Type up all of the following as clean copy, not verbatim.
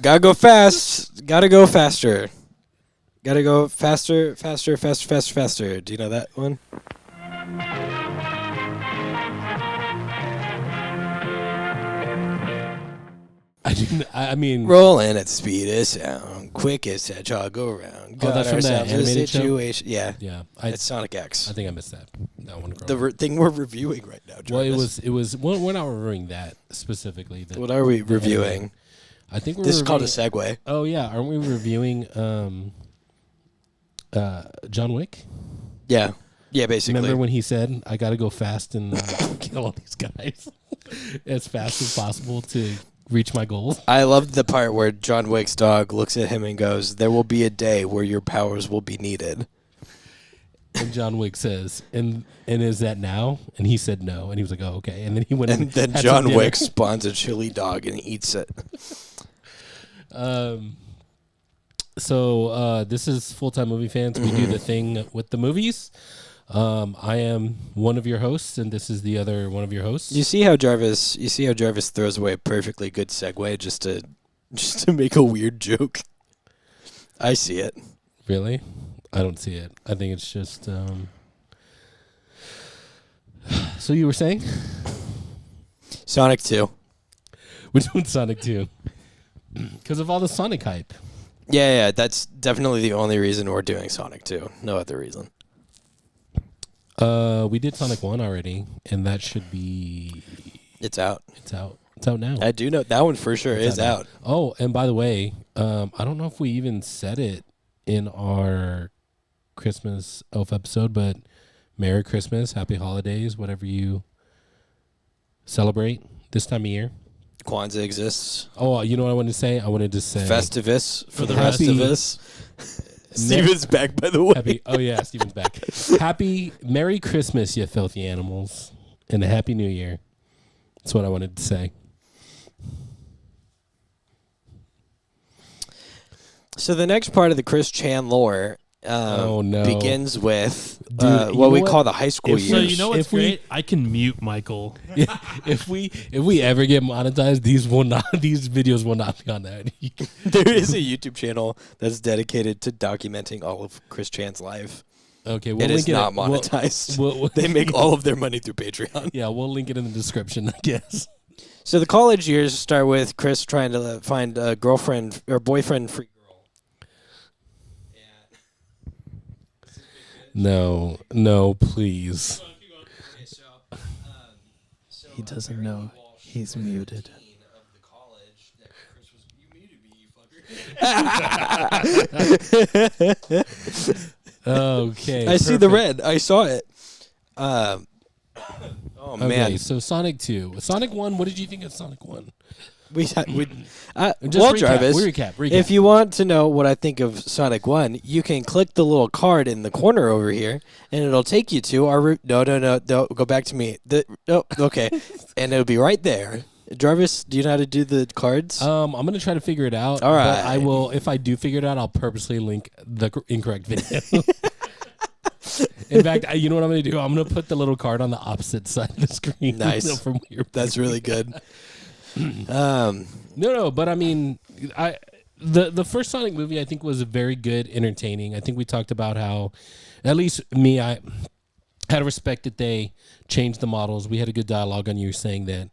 Gotta go fast. Gotta go faster. Gotta go faster, faster, faster, faster, faster. Do you know that one? I didn't. I mean, Rolling at speed of sound, quickest hedgehog go around. Oh, that's from that ourselves a animated show? situation. Yeah, yeah. it's Sonic X. I think I missed that. That one. The thing we're reviewing right now. Well, Jarvis. it was. We're not reviewing that specifically. What are we reviewing? Anime. I think we're. This is called a reviewing- segue. Oh yeah, aren't we reviewing John Wick? Yeah, basically. Remember when he said, "I got to go fast and kill all these guys as fast as possible to reach my goals"? I loved the part where John Wick's dog looks at him and goes, "There will be a day where your powers will be needed." And John Wick says, "And is that now?" And he said no, and he was like, "Oh, okay." And then he went And then had some John dinner. Wick spawns a chili dog and eats it. So this is Full-Time Movie Fans. We do the thing with the movies. I am one of your hosts, and this is the other one of your hosts. You see how Jarvis throws away a perfectly good segue just to make a weird joke. I see it. Really? I don't see it. I think it's just. So you were saying Sonic 2. we're doing Sonic 2 because of all the Sonic hype. Yeah, that's definitely the only reason we're doing Sonic 2. No other reason. We did Sonic 1 already, and that should be. It's out. It's out. It's out now. I do know that one for sure is now. out. Oh, and by the way, I don't know if we even said it in our Christmas Elf episode, but Merry Christmas, Happy Holidays, whatever you celebrate this time of year. Kwanzaa exists. Oh, you know what I wanted to say? I wanted to say Festivus for the rest Happy- of us. Steven's back, by the way. Happy. Oh yeah, Steven's back. Happy Merry Christmas, you filthy animals, and a Happy New Year. That's what I wanted to say. So the next part of the Chris Chan lore Oh, no. begins with Dude, you what know we what? call the high school If- years. So you know what's If we- great? I can mute Michael. If we ever get monetized, these videos will not be on that. There is a YouTube channel that's dedicated to documenting all of Chris Chan's life. Okay, we'll It is link not We'll- monetized. we'll- They make all of their money through Patreon. Yeah, we'll link it in the description, I guess. So the college years start with Chris trying to find a girlfriend or boyfriend free girl. No, please. He doesn't know he's muted. Okay. I see the perfect. red. I saw it. Oh Okay, man, so Sonic 2. Sonic 1, what did you think of Sonic 1? Just Just well, recap, Jarvis. recap. If you want to know what I think of Sonic 1, you can click the little card in the corner over here, and it'll take you to our route. No, go back to me. Okay. And it'll be right there. Jarvis, do you know how to do the cards? I'm gonna try to figure it out. All but right. I will. If I do figure it out, I'll purposely link the incorrect video. In fact, you know what I'm gonna do? I'm gonna put the little card on the opposite side of the screen. Nice. From your That's really good. No, but I mean, the first Sonic movie I think was very good, entertaining. I think we talked about how, at least me, I had to respect that they changed the models. We had a good dialogue on you saying that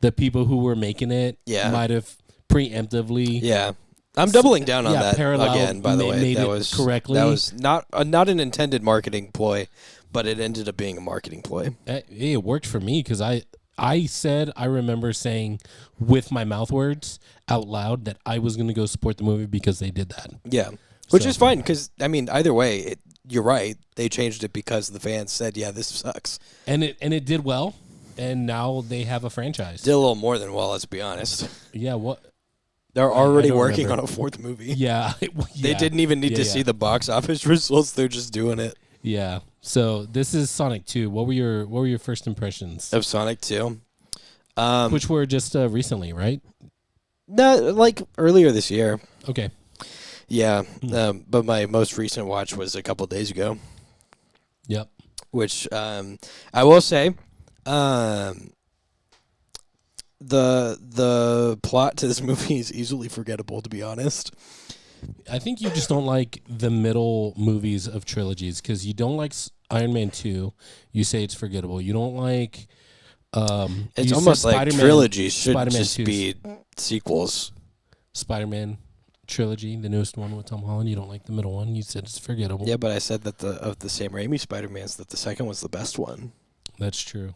the people who were making it might have preemptively. Yeah. I'm doubling down on that parallel again, by the way. made That it was correctly. That was not an intended marketing ploy, but it ended up being a marketing ploy. It worked for me because I remember saying with my mouth words out loud that I was going to go support the movie because they did that. Yeah. Which So- is fine because, I mean, either way, you're right. They changed it because the fans said, yeah, this sucks. And it did well, and now they have a franchise. Did a little more than well, let's be honest. Yeah, what? They're already don't working remember. on a fourth movie. Yeah. They didn't even need to see the box office results. They're just doing it. Yeah. So this is Sonic 2. What were your first impressions? Of Sonic 2. Which were just recently, right? No, like earlier this year. Okay. Yeah. But my most recent watch was a couple days ago. Yep. Which I will say, the plot to this movie is easily forgettable, to be honest. I think you just don't like the middle movies of trilogies because you don't like Iron Man 2. You say it's forgettable. You don't like. It's you almost said like Spider-Man- trilogies should Spider-Man just 2's be sequels. Spider-Man trilogy, the newest one with Tom Holland. You don't like the middle one. You said it's forgettable. Yeah, but I said that of the Sam Raimi Spider-Mans, that the second was the best one. That's true.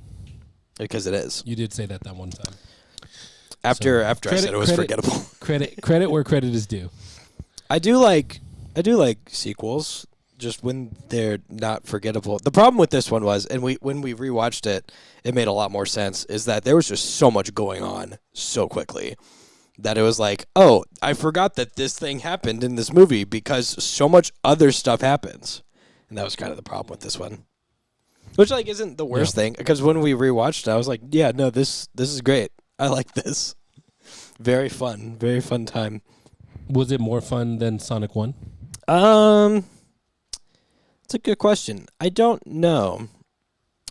Because it is. You did say that one time. After I credit- said it was credit- forgettable. Credit where credit is due. I do like sequels, just when they're not forgettable. The problem with this one was, and when we rewatched it, it made a lot more sense, is that there was just so much going on so quickly that it was like, oh, I forgot that this thing happened in this movie because so much other stuff happens. And that was kind of the problem with this one. Which like isn't the worst thing, because when we rewatched it, I was like, yeah, no, this is great. I like this. Very fun time. Was it more fun than Sonic 1? It's a good question. I don't know.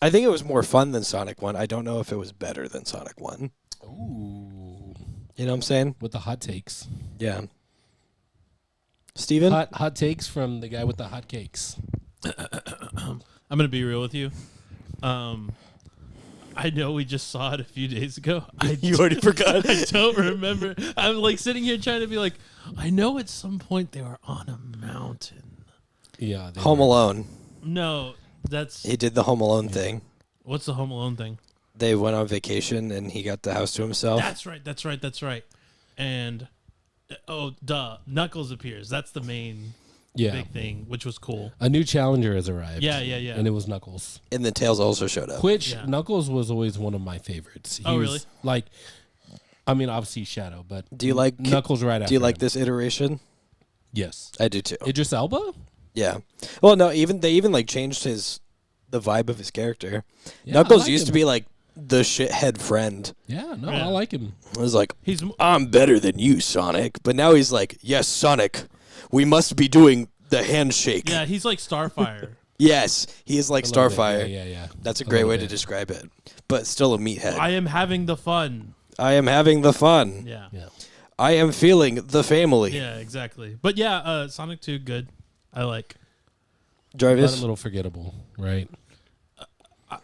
I think it was more fun than Sonic 1. I don't know if it was better than Sonic 1. Ooh. You know what I'm saying? With the hot takes. Yeah. Steven? Hot takes from the guy with the hot cakes. I'm gonna be real with you. I know we just saw it a few days ago. You already forgot? I don't remember. I'm like sitting here trying to be like, I know at some point they were on a mountain. Yeah. Home Alone. No, that's He did the Home Alone thing. what's the Home Alone thing? They went on vacation and he got the house to himself. That's right. And Knuckles appears. That's the main big thing, which was cool. A new challenger has arrived. Yeah. And it was Knuckles. And then Tails also showed up. Which Yeah. Knuckles was always one of my favorites. He was, really? Like, I mean, obviously Shadow, but Do you like Knuckles right after Do you like him. this iteration? Yes. I do too. Idris Elba? Yeah. Well, no, they even like changed the vibe of his character. Yeah, Knuckles I like used to him. be like the shithead friend. Yeah, no, Yeah. I like him. It was like, He's I'm better than you, Sonic. But now he's like, yes, Sonic, we must be doing the handshake. yeah, he's like Starfire. Yes, he is like A little bit. Starfire. Yeah. That's a A great little way bit. to describe it. But still a meathead. I am having the fun. I am having the fun. Yeah. I am feeling the family. Yeah, exactly. But yeah, Sonic 2, good. I like. But Jarvis? a little forgettable, right?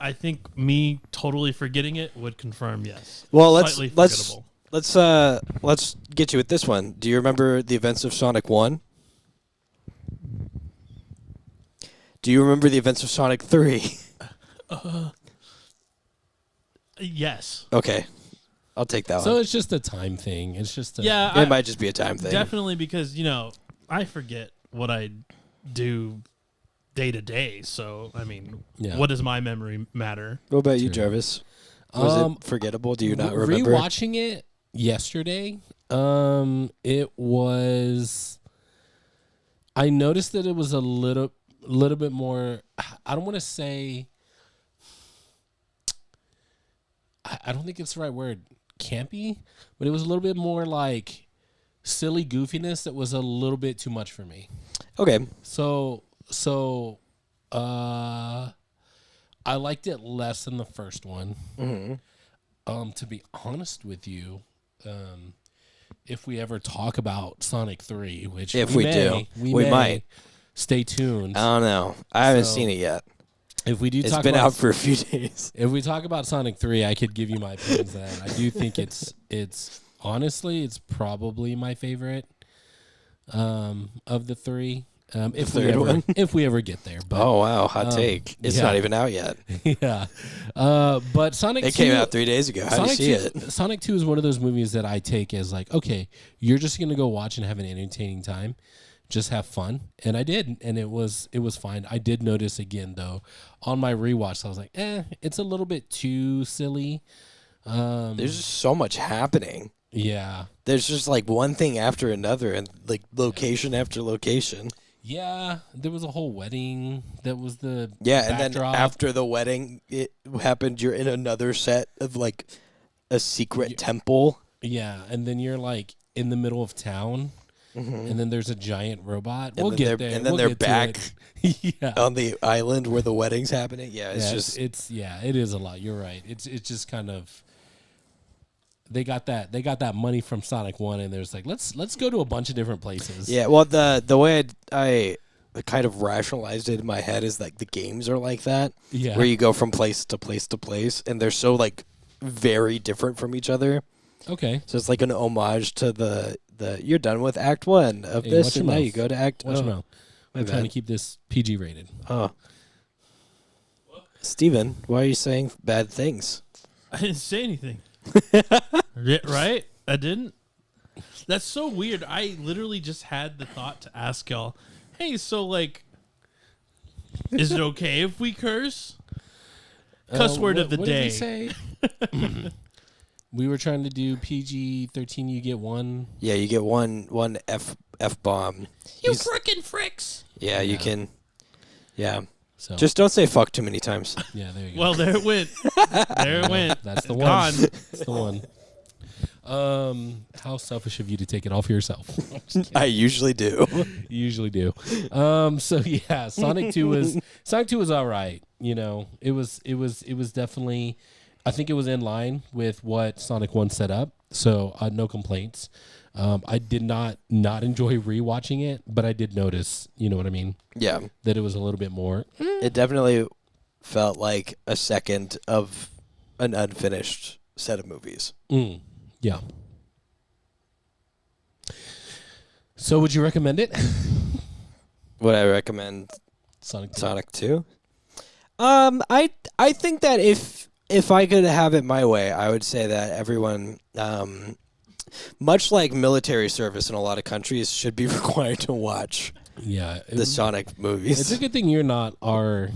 I think me totally forgetting it would confirm yes. Well, Slightly forgettable. let's get you with this one. Do you remember the events of Sonic 1? Do you remember the events of Sonic 3? Yes. Okay. I'll take that So one. it's just a time thing. It's just a Yeah, It might just be a time thing. definitely because, I forget what I do day to day. So, I mean, Yeah. what does my memory matter? What about you, True. Jarvis? Was it forgettable? Do you not remember? Rewatching it yesterday, it was. I noticed that it was a little bit more. I don't want to say. I don't think it's the right word, campy, but it was a little bit more like silly goofiness that was a little bit too much for me. Okay. So, I liked it less than the first one. Mm-hmm. To be honest with you, if we ever talk about Sonic 3, which If we we may, do, we might. Stay tuned. I don't know. I haven't So, seen it yet. If we do It's talk been about out for a few days. if we talk about Sonic 3, I could give you my opinions on that. I do think it's honestly it's probably my favorite of the three. If we ever get there. But, Oh, wow. Hot take. It's yeah. not even out yet. yeah. But Sonic It 2 came out 3 days ago. How do you see it? Sonic 2 is one of those movies that I take as like, okay, you're just going to go watch and have an entertaining time. Just have fun. And I did. And it was fine. I did notice again, though, on my rewatch, I was like, it's a little bit too silly. There's just so much happening. Yeah. There's just like one thing after another and like location after location. Yeah. There was a whole wedding that was the Yeah, and then backdrop. after the wedding, it happened. You're in another set of like a secret temple. Yeah. And then you're like in the middle of town. And then there's a giant robot. We'll then get they're- there. and then We'll they're get to back it. Yeah. on the island where the wedding's happening. Yeah, it's just it is a lot. You're right. It's just kind of they got that money from Sonic 1, and there's like let's go to a bunch of different places. Yeah, well, the way I kind of rationalized it in my head is like the games are like that, where you go from place to place to place, and they're so like very different from each other. Okay. So it's like an homage to the you're done with Act 1 of this, and now you go to Act. Watch your mouth. I'm trying to keep this PG rated. Oh, Steven, why are you saying bad things? I didn't say anything. Right? I didn't. That's so weird. I literally just had the thought to ask y'all, hey, so like, is it okay if we curse? Cuss word of the what day. Did we say? We were trying to do PG-13. You get one. Yeah, you get one F bomb. You frickin' fricks. Yeah, you can. Yeah. So Just don't say fuck too many times. yeah, there you go. Well, there it went. There it went. That's the Gone. one. That's the one. How selfish of you to take it all for yourself. I usually do. You usually do. So yeah, Sonic 2 was all right. You know, it was definitely, I think it was in line with what Sonic 1 set up. So no complaints. I did not enjoy rewatching it, but I did notice, you know what I mean? Yeah. That it was a little bit more. It definitely felt like a second of an unfinished set of movies. Yeah. So would you recommend it? Would I recommend Sonic 2? Sonic 2? I think that if I could have it my way, I would say that everyone, much like military service in a lot of countries, should be required to watch the Sonic movies. It's a good thing you're not our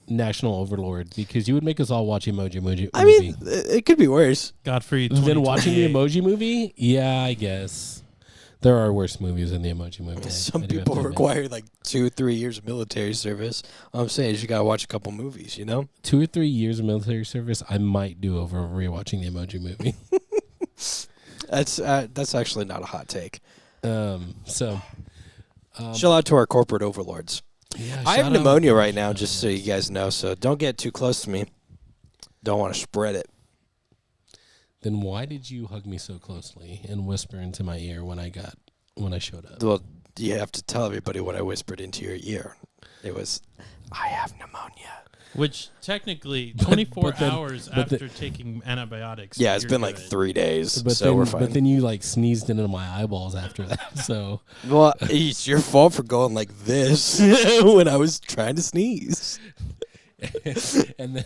national overlord, because you would make us all watch Emoji Movie. I mean, it could be worse. Godfrey. Then watching the Emoji Movie? Yeah, I guess. There are worse movies than the Emoji Movie. Some people require like 2-3 years of military service. All I'm saying is you gotta watch a couple movies, you know? 2 or 3 years of military service, I might do over rewatching the Emoji Movie. That's actually not a hot take. Chill out to our corporate overlords. Yeah, I have pneumonia right now, just so you guys know, so don't get too close to me. Don't want to spread it. Then why did you hug me so closely and whisper into my ear when I showed up? Well, you have to tell everybody what I whispered into your ear. It was, I have pneumonia. Which technically, 24 hours after taking antibiotics. Yeah, it's been like 3 days, we're fine. But then you like sneezed into my eyeballs after that. So, well, it's your fault for going like this when I was trying to sneeze. and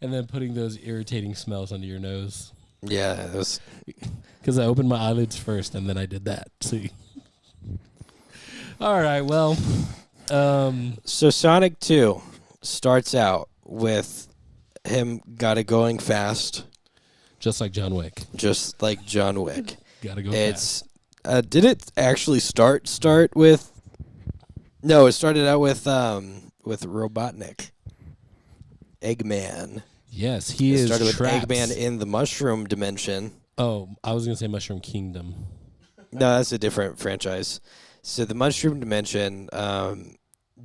then putting those irritating smells under your nose. Yeah, it was because I opened my eyelids first and then I did that. See. All right. Well, so Sonic 2 starts out with him going fast, just like John Wick. Just like John Wick. Gotta go fast. Did it actually start with? No, it started out with Robotnik, Eggman. Yes, he is. Started with trapped. Eggman in the Mushroom Dimension. Oh, I was gonna say Mushroom Kingdom. No, that's a different franchise. So the Mushroom Dimension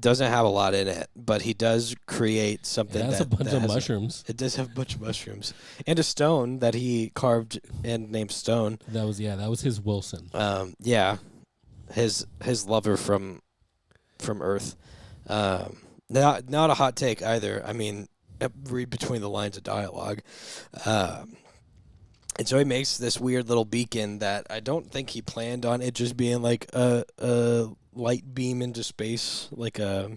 doesn't have a lot in it, but he does create something. It has a bunch of mushrooms. It does have a bunch of mushrooms and a stone that he carved and named Stone. That was his Wilson. Yeah, his lover from Earth. Not a hot take either. I mean, read between the lines of dialogue. And so he makes this weird little beacon that I don't think he planned on it just being like a light beam into space, like a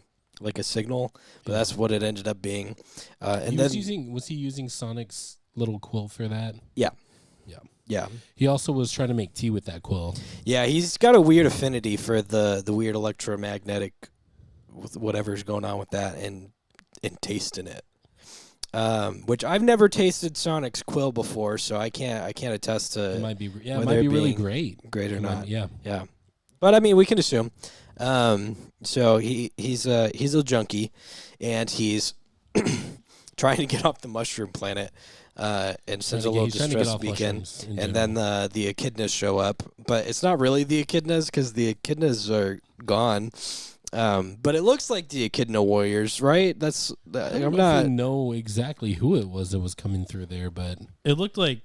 signal, but that's what it ended up being. And was he using Sonic's little quill for that? Yeah. Yeah. Yeah. He also was trying to make tea with that quill. Yeah, he's got a weird affinity for the weird electromagnetic, with whatever's going on with that, and taste in it. Which I've never tasted Sonic's quill before, so I can't attest to. It might be really great or not. Yeah. But I mean, we can assume. So he's a junkie, and he's trying to get off the mushroom planet, and sends a little distress beacon, and then the echidnas show up, but it's not really the echidnas because the echidnas are gone. But it looks like the Echidna Warriors, right? I don't know exactly who it was that was coming through there, but it looked like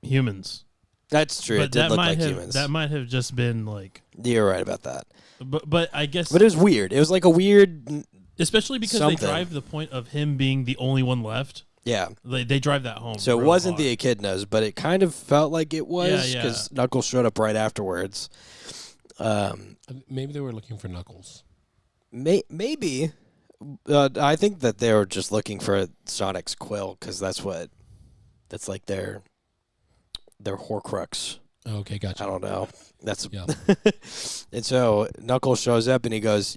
humans. That's true. But It did look like humans. that might have just been like. You're right about that. But I guess. But it was weird. It was like a weird. Especially because something. they drive the point of him being the only one left. Yeah. They drive that home. So it real wasn't hard. the echidnas, but it kind of felt like it was Yeah. because Knuckles showed up right afterwards. Maybe they were looking for Knuckles. Maybe. I think that they were just looking for Sonic's quill because that's like their Horcrux. Okay, gotcha. I don't know. That's Yeah. And so Knuckles shows up and he goes,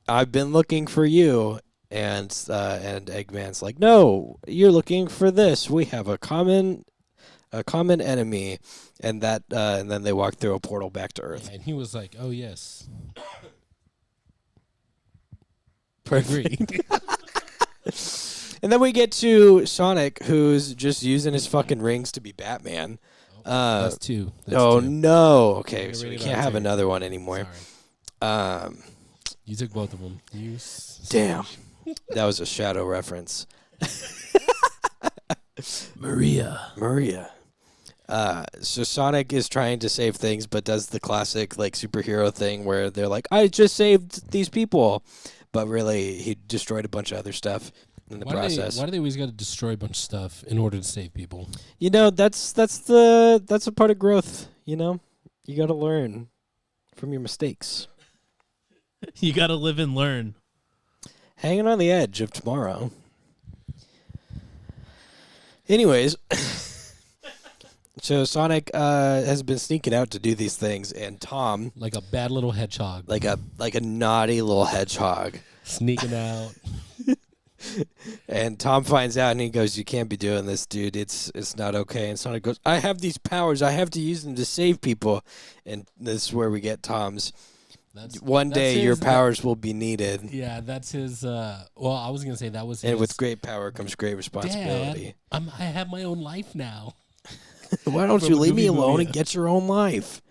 I've been looking for you. And Eggman's like, no, you're looking for this. We have a common enemy, and then they walk through a portal back to Earth. Yeah, and he was like, "Oh yes, Perfect. And then we get to Sonic, who's just using his fucking rings to be Batman. that's two." Oh two. no! Okay, Yeah, so we rated can't R have two. another one anymore. Sorry, you took both of them. Damn, that was a Shadow reference. Maria. So Sonic is trying to save things, but does the classic like superhero thing where they're like, "I just saved these people," but really he destroyed a bunch of other stuff in the process. Why do they always got to destroy a bunch of stuff in order to save people? You know, that's a part of growth. You know, you got to learn from your mistakes. You got to live and learn. Hanging on the edge of tomorrow. Anyways, so Sonic has been sneaking out to do these things, and Tom, Like a bad little hedgehog, like a naughty little hedgehog, sneaking out. and Tom finds out, and he goes, "You can't be doing this, dude. It's not okay." And Sonic goes, "I have these powers. I have to use them to save people." And this is where we get Tom's. One day your powers will be needed. Yeah, that's his. Well, I was gonna say that was. And his, with great power comes great responsibility. Dad, I have my own life now. Why don't From you a leave me Goofy alone movie. and get your own life?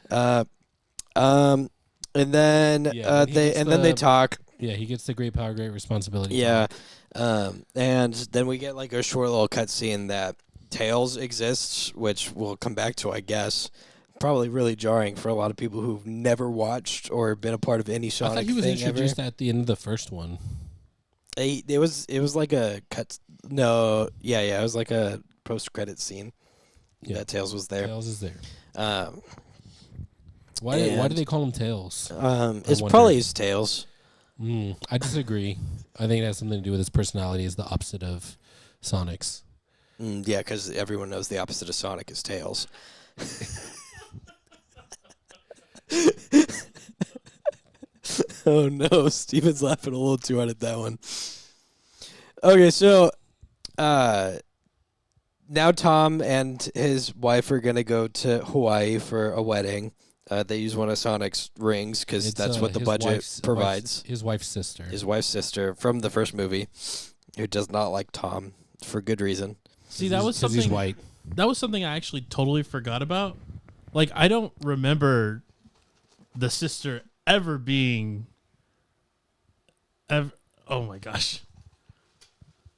And then Yeah, they talk. Yeah, he gets the great power, great responsibility. Yeah, and then we get like a short little cutscene that Tails exists, which we'll come back to, I guess. Probably really jarring for a lot of people who've never watched or been a part of any I Sonic thought he was thing introduced ever. at the end of the first one. It was like a cut. No, yeah, it was like a post-credit scene. Yeah. That Tails was there. Tails is there. Why and- do they call him Tails? It's wonder. probably his Tails. I disagree. I think it has something to do with his personality. Is the opposite of Sonic's. Yeah, because everyone knows the opposite of Sonic is Tails. Oh no, Steven's laughing a little too hard at that one. Okay, so now Tom and his wife are gonna go to Hawaii for a wedding. They use one of Sonic's rings because that's what the his budget provides. His wife's sister. His wife's sister from the first movie, who does not like Tom for good reason. See, that was 'Cause he's something. white. That was something I actually totally forgot about. Like, I don't remember the sister ever being. Oh my gosh.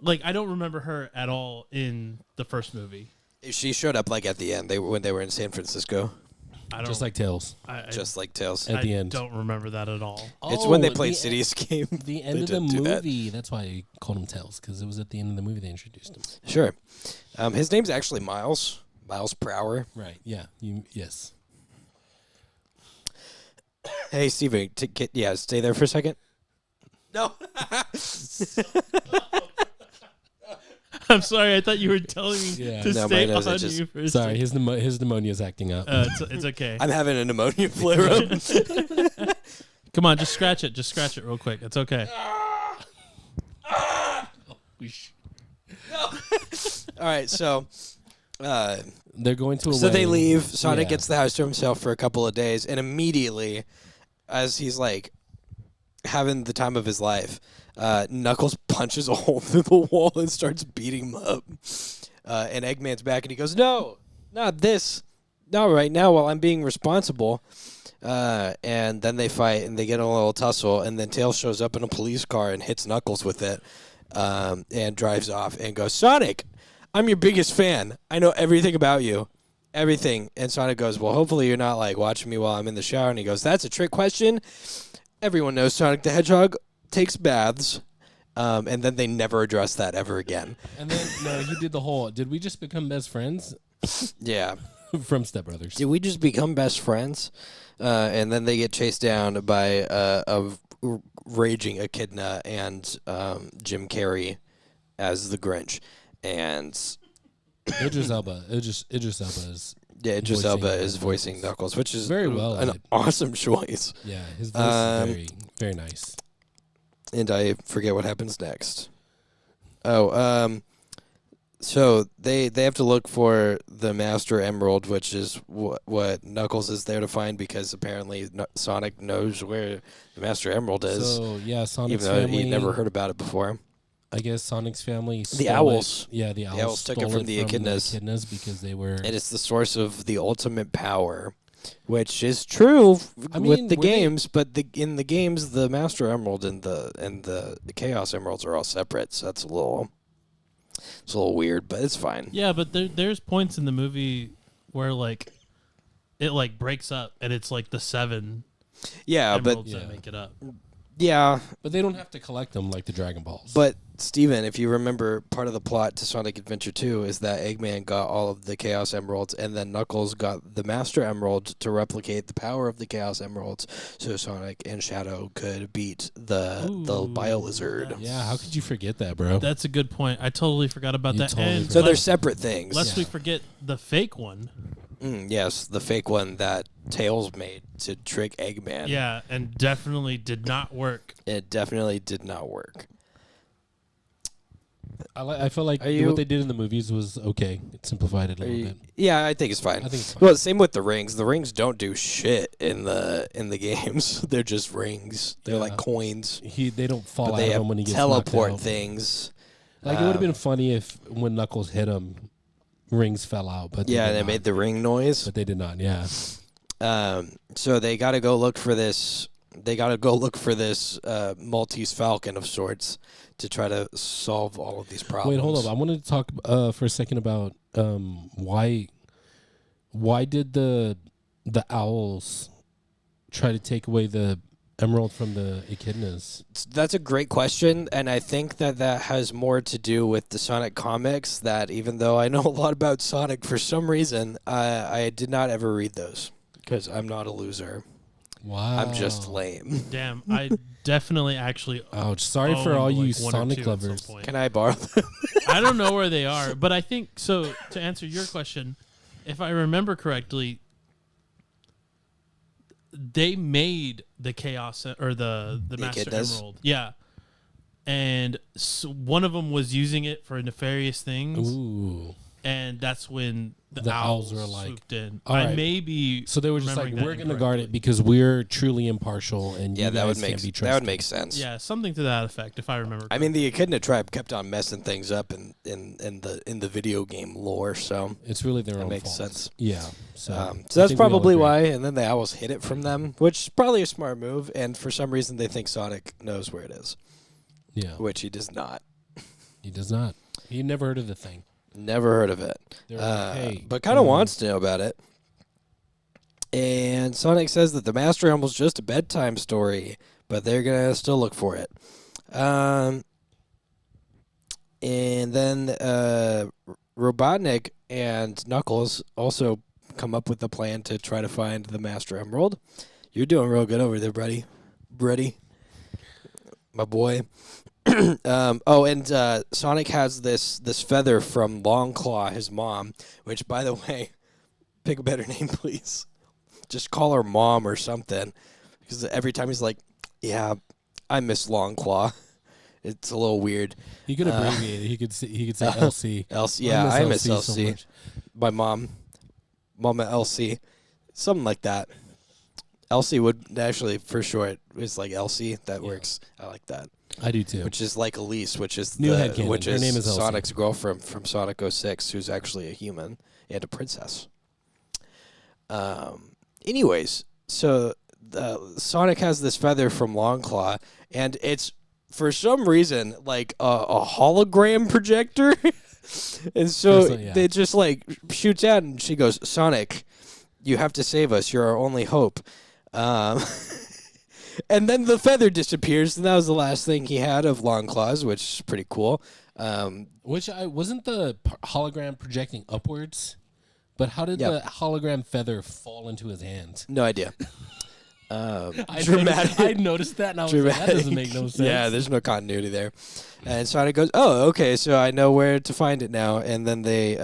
Like, I don't remember her at all in the first movie. She showed up like at the end. When they were in San Francisco, I don't. Just like Tails. just like Tails. At the end. Don't remember that at all. It's when they Oh, played the City Escape. The end They of the didn't do that. movie. That's why I called him Tails, because it was at the end of the movie they introduced him. Sure. His name's actually Miles. Miles per hour. Right. Yeah. Yes. Hey, Steven, stay there for a second. No. I'm sorry. I thought you were telling me Yeah. to No, stay mine on was just- you for a Sorry, second. his pneumonia's acting up. It's okay. I'm having a pneumonia flare up. Come on, just scratch it. Just scratch it real quick. It's okay. All right, so They're going to a they wedding. leave. Sonic Yeah. gets the house to himself for a couple of days, and immediately, as he's like having the time of his life, Knuckles punches a hole through the wall and starts beating him up. And Eggman's back, and he goes, "No, not this, not right now. While I'm being responsible." And then they fight, and they get in a little tussle, and then Tails shows up in a police car and hits Knuckles with it, and drives off and goes, "Sonic, I'm your biggest fan. I know everything about you. Everything. And Sonic goes, well, hopefully you're not like watching me while I'm in the shower. And he goes, that's a trick question. Everyone knows Sonic the Hedgehog takes baths. And then they never address that ever again. And then no, he did the whole. Did we just become best friends? Yeah. From Step Brothers. Did we just become best friends? And then they get chased down by a raging echidna and Jim Carrey as the Grinch. And Idris Elba. Idris Elba is. yeah, Idris voicing Elba is voicing Knuckles, which is very well an did. awesome choice. Yeah, his voice is very, very nice. And I forget what happens next. Oh, so they have to look for the Master Emerald, which is what Knuckles is there to find, because apparently Sonic knows where the Master Emerald is, So yeah, Sonic's even though family. he never heard about it before. I guess Sonic's family. The stole owls. It. Yeah, the owls took it stole from the echidnas. because they were. And it's the source of the ultimate power, which is true I mean, with the were they- games, but in the games, the Master Emerald and the Chaos Emeralds are all separate, so it's a little weird, but it's fine. Yeah, but there's points in the movie where like it like breaks up and it's like the 7 Yeah, emeralds Yeah. that make it up. But they don't have to collect them like the Dragon Balls. But Steven, if you remember, part of the plot to Sonic Adventure 2 is that Eggman got all of the Chaos Emeralds, and then Knuckles got the Master Emerald to replicate the power of the Chaos Emeralds, so Sonic and Shadow could beat the Bio-Lizard. yeah, how could you forget that, bro? That's a good point. I totally forgot about You that. totally And forgot. So they're lest- separate things. Lest we Yeah. forget the fake one. Yes, the fake one that Tails made to trick Eggman. Yeah, and definitely did not work. It definitely did not work. I feel like Are you- what they did in the movies was okay. It simplified it a little bit. Yeah, I think it's fine. I think it's fine. Well, same with the rings. The rings don't do shit in the games. They're just rings. They're Yeah. like coins. They don't fall But out they of have him when he gets knocked teleport out. things. Like it would have been funny if when Knuckles hit him, rings fell out. But Yeah, did they not. made the ring noise. But they did not. Yeah. So they got to go look for this. They got to go look for this Maltese Falcon of sorts to try to solve all of these problems. Wait, hold up. I wanted to talk for a second about why did the owls try to take away the emerald from the echidnas? That's a great question, and I think that has more to do with the Sonic comics. That even though I know a lot about Sonic, for some reason I did not ever read those because I'm not a loser. Wow. I'm just lame. Damn, I definitely actually. Ouch. Sorry for own, all you like, one or Sonic two at some lovers. point. Can I borrow them? I don't know where they are, but I think so. To answer your question, if I remember correctly, they made the Chaos or the Master Echidnas? Emerald. Yeah, and one of them was using it for nefarious things, Ooh. and that's when the owls owls were like, swooped in. all I right. may be So they were just like, remembering that we're going to guard it incorrectly. because we're truly impartial, and Yeah, you that would guys make can't be that trusted. would make sense. Yeah, something to that effect, if I remember. I mean, the Echidna tribe kept on messing things up in the video game lore, so It's really their that own makes fault. sense. Yeah. So, I So that's think we all probably agree. why. And then the owls hid it from them, which is probably a smart move. And for some reason, they think Sonic knows where it is, Yeah. which he does not. He does not. He never heard of the thing. Never heard of it. They're like, hey, But kind of wants to know about it. And Sonic says that the Master Emerald's just a bedtime story, but they're gonna still look for it. And then Robotnik and Knuckles also come up with a plan to try to find the Master Emerald. You're doing real good over there, buddy. Brady, my boy. And Sonic has this feather from Longclaw, his mom, which, by the way, pick a better name, please. Just call her Mom or something, because every time he's like, "Yeah, I miss Longclaw." It's a little weird. He could abbreviate it. He could say LC. Elsie, yeah, I miss so Elsie. much. My Mama Elsie, something like that. Elsie would actually, for short, is like Elsie. That works. I like that. I do too. Which is like Elise, which is New headcanon. which Her is, name is Elsie. Sonic's girlfriend from Sonic 06, who's actually a human and a princess. Anyways, so Sonic has this feather from Longclaw, and it's for some reason like a hologram projector. And so First one, yeah. they just like shoots out, and she goes, "Sonic, you have to save us. You're our only hope." Um, and then the feather disappears, and that was the last thing he had of Long Claws, which is pretty cool. Which I wasn't the hologram projecting upwards, but how did Yep. the hologram feather fall into his hand? No idea. I Dramatic. I noticed that, and I was like, that doesn't make no sense. Yeah, there's no continuity there. And Sonic goes, "Oh, okay, so I know where to find it now." And then they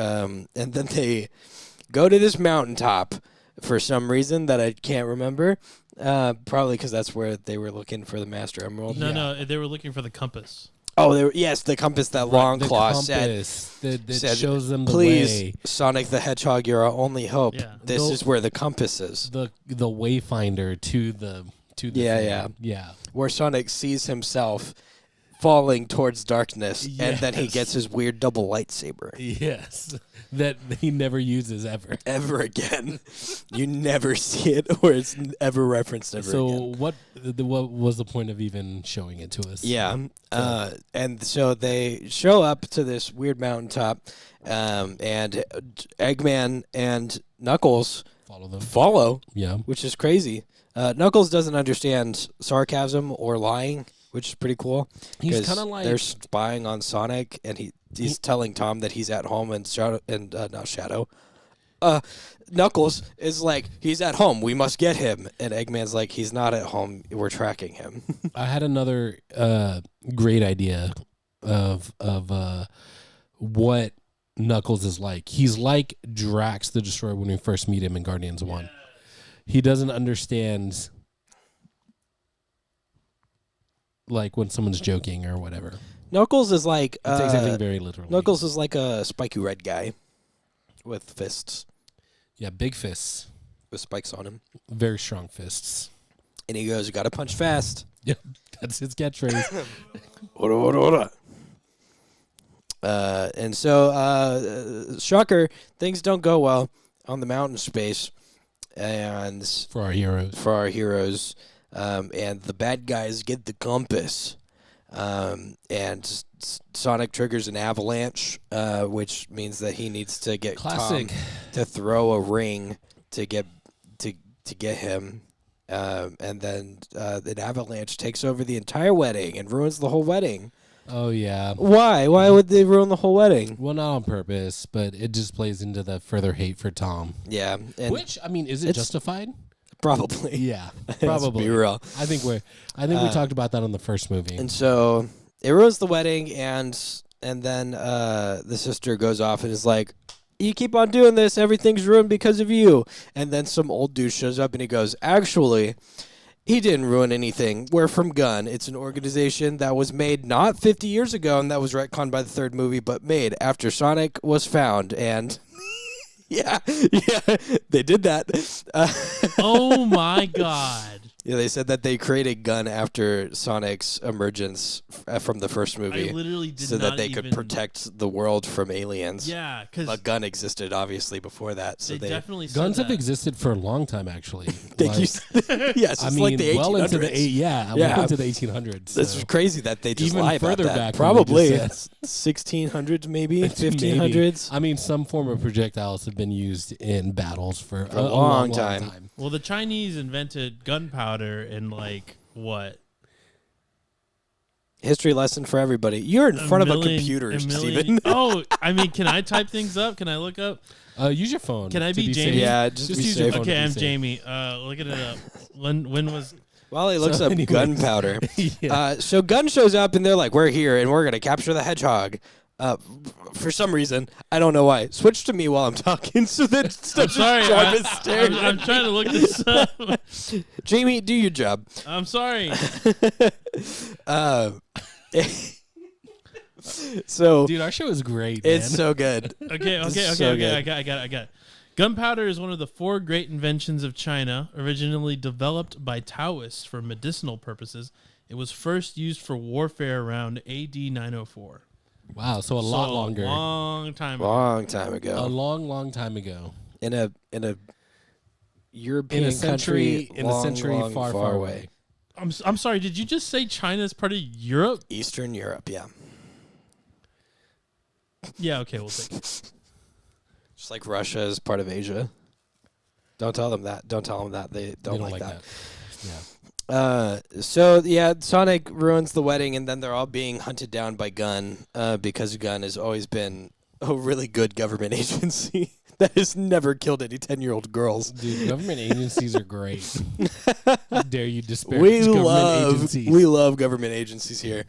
go to this mountaintop for some reason that I can't remember. Probably because that's where they were looking for the Master Emerald. No, they were looking for the compass. Oh, yes, the compass that Long the Claw compass that said, shows them the "Please, way. Sonic the Hedgehog, you're our only hope. Yeah. This is where the compass is." The wayfinder to the Yeah, thing. yeah. Where Sonic sees himself falling towards darkness, and then he Yes. gets his weird double lightsaber. Yes, that he never uses ever. Ever again. You never see it, or it's ever referenced ever So again. what was the point of even showing it to us? Yeah. And so they show up to this weird mountaintop, and Eggman and Knuckles Follow them. follow, Yeah. which is crazy. Knuckles doesn't understand sarcasm or lying, which is pretty cool. He's 'cause kind of like they're spying on Sonic, and he's telling Tom that he's at home, and Knuckles is like, "He's at home. We must get him." And Eggman's like, "He's not at home. We're tracking him." I had another great idea of what Knuckles is like. He's like Drax the Destroyer when we first meet him in Guardians 1. He doesn't understand like when someone's joking or whatever. Knuckles is like He takes everything very literally. Knuckles is like a spiky red guy with fists, Yeah, big fists. with spikes on him, Very strong fists. and he goes, "You got to punch fast." Yep. That's his catchphrase. Ora. And so, shocker, things don't go well on the mountain space, and For our heroes. for our heroes, and the bad guys get the compass, and Sonic triggers an avalanche, which means that he needs to get Classic. Tom to throw a ring to get him. And then an avalanche takes over the entire wedding and ruins the whole wedding. Oh, yeah. Why? Why would they ruin the whole wedding? Well, not on purpose, but it just plays into the further hate for Tom. Yeah, and Which, I mean, is it it's- justified? probably. Yeah, Let's probably. be real. I think we talked about that on the first movie. And so it ruins the wedding, and then the sister goes off and is like, "You keep on doing this, everything's ruined because of you." And then some old dude shows up and he goes, "Actually, he didn't ruin anything. We're from Gun. It's an organization that was made not 50 years ago, and that was retconned by the third movie, but made after Sonic was found." And yeah, they did that. Oh my god! Yeah, they said that they created Gun after Sonic's emergence from the first I movie, literally did so not that they could even- protect the world from aliens. Yeah, because But Gun existed obviously before that, so they they. definitely said Guns have that. existed for a long time, actually. They Like, used, yes, I it's mean, like the 1800s. well into the Yeah. well into the 1800s. This so. is crazy that they just Even lie about further that. back than they Probably just 1600s, maybe Maybe. 1500s. I mean, some form of projectiles have been used in battles for a long time. Well, the Chinese invented gunpowder in like what? History lesson for everybody. You're in front of a computer, million- Steven. Oh, I mean, can I type things up? Can I look up? Use your phone. Can I to be safe. Jamie? Yeah, just be use your safe. phone to Okay, be I'm safe. Jamie. Looking it up. When was? While he looks So up anyways. gunpowder. Yeah. So Gun shows up and they're like, "We're here and we're going to capture the hedgehog." For some reason, I don't know why. Switch to me while I'm talking so that instead I'm of sorry. Jarvis staring I'm at trying to look this up. Jamie, do your job. I'm sorry. So Dude, our show is great, it's man. so good. Okay. so good. I got it. Gunpowder is one of the 4 great inventions of China, originally developed by Taoists for medicinal purposes. It was first used for warfare around AD 904. Wow, so a lot longer. Long time ago. Long time A ago. long time ago. In a European In a century, country, long, far away. I'm sorry, did you just say China is part of Europe? Eastern Europe, yeah. Yeah, okay, we'll take it. Just like Russia is part of Asia. Don't tell them that. Don't tell them that. They don't like that. Yeah. So yeah, Sonic ruins the wedding, and then they're all being hunted down by Gun, because Gun has always been a really good government agency that has never killed any 10-year-old girls. Dude, government agencies are great. How dare you disparage agencies? We love government agencies here.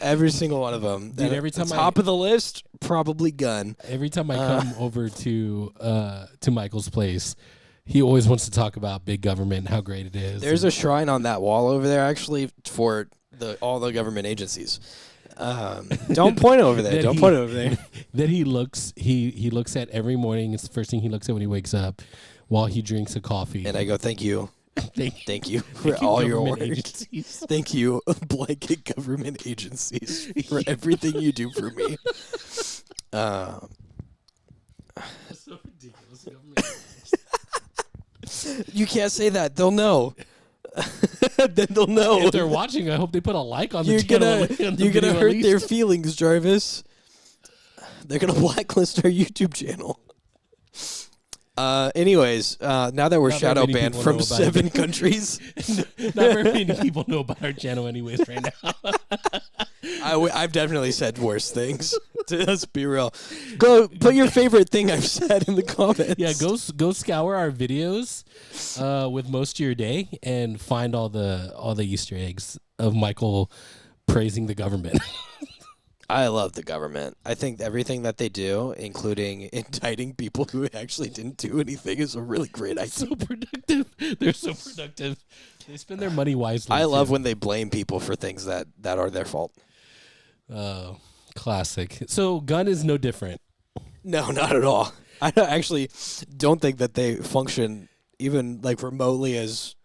Every single one of them. Dude, every time top of the list, probably Gun. Every time I come over to Michael's place, he always wants to talk about big government and how great it is. There's a shrine on that wall over there, actually, for all the government agencies. Don't point over there. Don't point over there. Then he looks at every morning. It's the first thing he looks at when he wakes up, while he drinks a coffee. And I go, thank you. Thank you for Thank you, all your government work. agencies. Thank you, blanket government agencies, for everything you do for me. That's so ridiculous. You can't say that. They'll know. Then they'll know. If they're watching, I hope they put a like on the You're channel. gonna hurt their feelings, Jarvis. They're gonna blacklist our YouTube channel. Anyways, now that we're Not shadow very many banned people from know about 7 it. countries, Not very many people know about our channel, anyways, right now. I've definitely said worse things. Let's be real. Go put your favorite thing I've said in the comments. Yeah, go scour our videos with most of your day and find all the Easter eggs of Michael praising the government. I love the government. I think everything that they do, including indicting people who actually didn't do anything, is a really great idea. So productive. They're so productive. They spend their money wisely. I love too. when they blame people for things that are their fault. Classic. So Gun is no different. No, not at all. I actually don't think that they function even like remotely as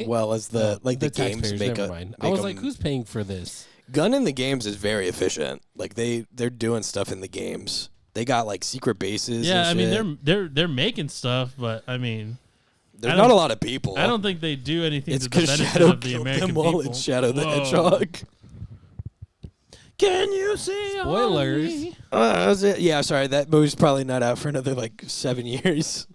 well as the games taxpayers, make. Never mind. I was like, who's paying for this? Gun in the games is very efficient. Like they're doing stuff in the games. They got like secret bases. Yeah, I and mean shit. they're making stuff, but I mean, There's not a lot of people. I don't think they do anything It's to the because benefit Shadow of the killed American them all people. in Shadow the Whoa. Hedgehog. Can you see? Spoilers. me? That was it. Yeah, sorry. That movie's probably not out for another like 7 years.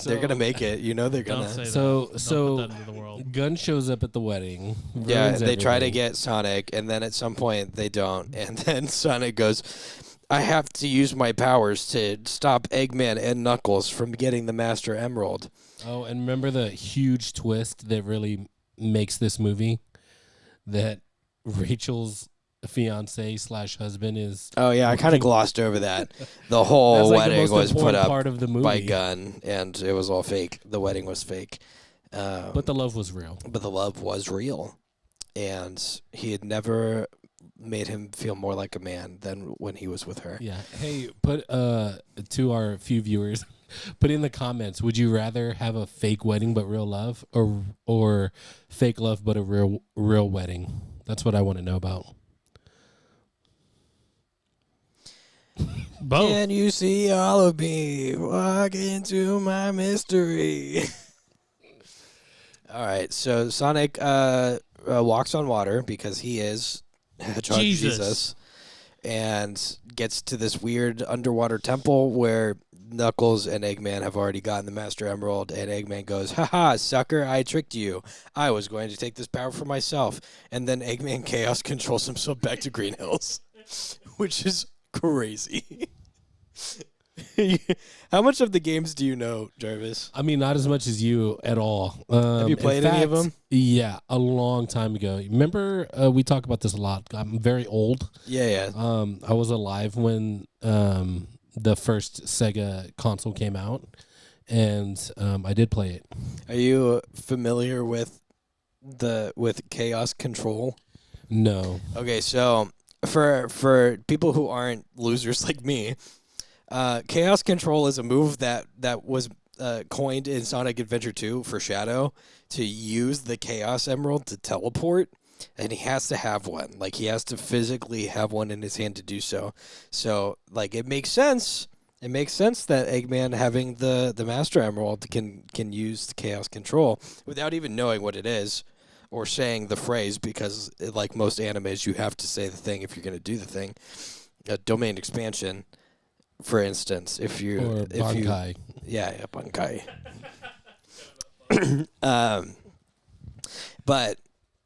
They're gonna make it. You know they're Don't gonna. say So that. so Don't put that into the world. Gun shows up at the wedding. Yeah, ruins they try to everything. get Sonic, and then at some point they don't, and then Sonic goes, "I have to use my powers to stop Eggman and Knuckles from getting the Master Emerald." Oh, and remember the huge twist that really makes this movie? That Rachel's fiance/husband is. Oh yeah, I kind of glossed over that. The whole That's like the wedding most was put important up part of the movie. by Gun, and it was all fake. The wedding was fake, But the love was real. but the love was real, and he had never made him feel more like a man than when he was with her. Yeah. Hey, put to our few viewers, put in the comments. Would you rather have a fake wedding but real love, or fake love but a real wedding? That's what I want to know about. Both. Can you see all of me? Walk into my mystery. All right, so Sonic walks on water because he is Hedgehog Jesus, and gets to this weird underwater temple where Knuckles and Eggman have already gotten the Master Emerald, and Eggman goes, "Haha, sucker, I tricked you. I was going to take this power for myself." And then Eggman Chaos controls himself back to Green Hills, which is crazy. How much of the games do you know, Jarvis? I mean, not as much as you at all. Have you in played any of fact, them? Yeah, a long time ago. Remember, we talk about this a lot. I'm very old. Yeah. I was alive when the first Sega console came out, and I did play it. Are you familiar with Chaos Control? No. Okay, so for people who aren't losers like me, Chaos Control is a move that was coined in Sonic Adventure 2 for Shadow to use the Chaos Emerald to teleport, and he has to have one. Like, he has to physically have one in his hand to do so. So, like, it makes sense. It makes sense that Eggman having the Master Emerald can use the Chaos Control without even knowing what it is, or saying the phrase, because like most animes, you have to say the thing if you're going to do the thing. Domain expansion, for instance, Or Bankai. Yeah, Bankai. But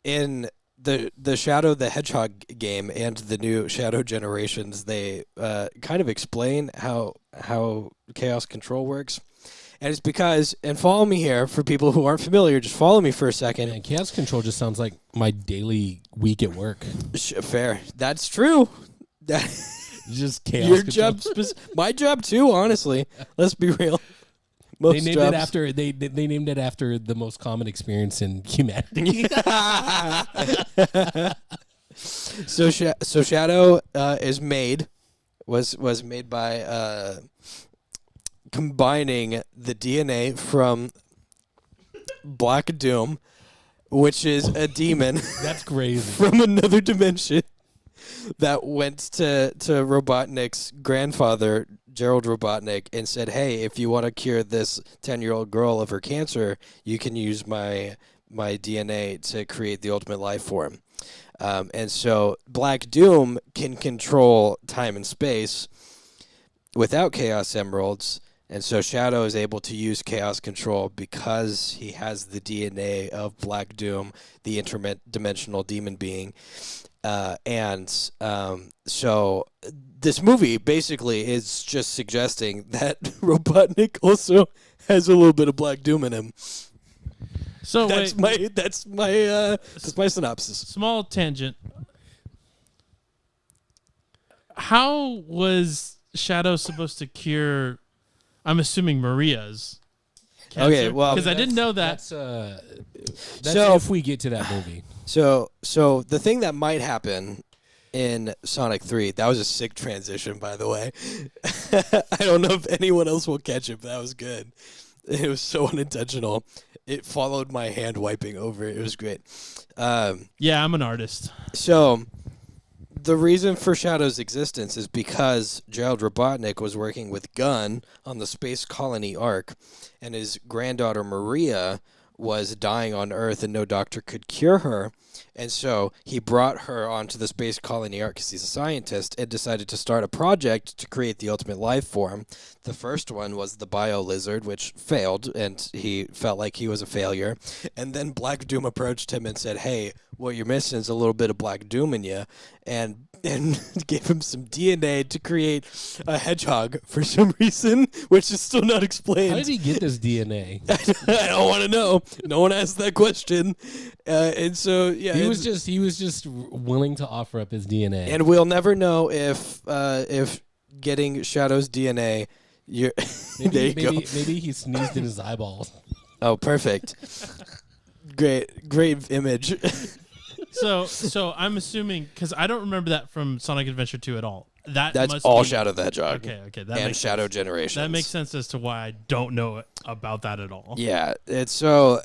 in the Shadow the Hedgehog game and the new Shadow Generations, they kind of explain how chaos control works. And it's because, and follow me here, for people who aren't familiar, just follow me for a second. Man, chaos control just sounds like my daily week at work. Fair. That's true. Just chaos Your control. job, my job too, honestly. Let's be real. Most They named jobs. it after they named it after the most common experience in humanity. So Shadow is made, was made by combining the DNA from Black Doom, which is a demon That's crazy. from another dimension that went to Robotnik's grandfather, Gerald Robotnik, and said, hey, if you want to cure this 10-year-old girl of her cancer, you can use my DNA to create the ultimate life form. And so Black Doom can control time and space without Chaos Emeralds, and so Shadow is able to use Chaos Control because he has the DNA of Black Doom, the interdimensional demon being. So this movie basically is just suggesting that Robotnik also has a little bit of Black Doom in him. So That's my synopsis. small tangent. How was Shadow supposed to cure? I'm assuming Maria's cancer. Okay, well, because I didn't know that. That's So- if we get to that movie. So the thing that might happen in Sonic 3, that was a sick transition, by the way. I don't know if anyone else will catch it, but that was good. It was so unintentional. It followed my hand wiping over it. It was great. Yeah, I'm an artist. So the reason for Shadow's existence is because Gerald Robotnik was working with Gunn on the Space Colony Ark, and his granddaughter Maria was dying on Earth and no doctor could cure her. And so he brought her onto the Space Colony Ark because he's a scientist and decided to start a project to create the ultimate life form. The first one was the Bio Lizard, which failed, and he felt like he was a failure. And then Black Doom approached him and said, hey, what you're missing is a little bit of Black Doom in you, and gave him some DNA to create a hedgehog for some reason, which is still not explained. How did he get this DNA? I don't want to know. No one asked that question. And so, yeah. He was just willing to offer up his DNA. And we'll never know if getting Shadow's DNA. There you go. Maybe he sneezed in his eyeballs. Oh, perfect. Great image. So I'm assuming, because I don't remember that from Sonic Adventure 2 at all. That's must all be, Shadow the Hedgehog. Okay, that And makes Shadow sense. Generations. That makes sense as to why I don't know about that at all. Yeah, it's so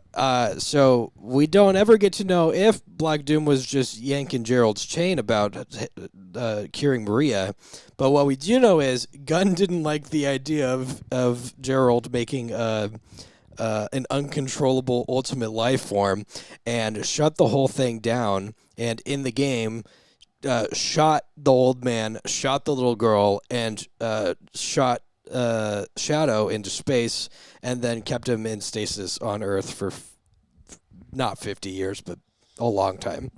we don't ever get to know if Black Doom was just yanking Gerald's chain about curing Maria, but what we do know is Gunn didn't like the idea of Gerald making an uncontrollable ultimate life form and shut the whole thing down, and in the game shot the old man, shot the little girl, and shot Shadow into space, and then kept him in stasis on Earth for not 50 years, but a long time.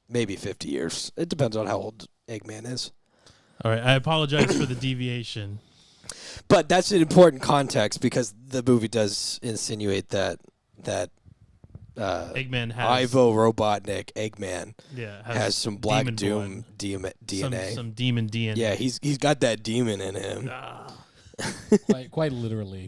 Maybe 50 years. It depends on how old Eggman is. All right, I apologize for the deviation. But that's an important context because the movie does insinuate that Eggman has Ivo Robotnik, Eggman, yeah has some Black demon Doom blood. DNA. Some demon DNA. Yeah, he's got that demon in him, Ah. quite literally.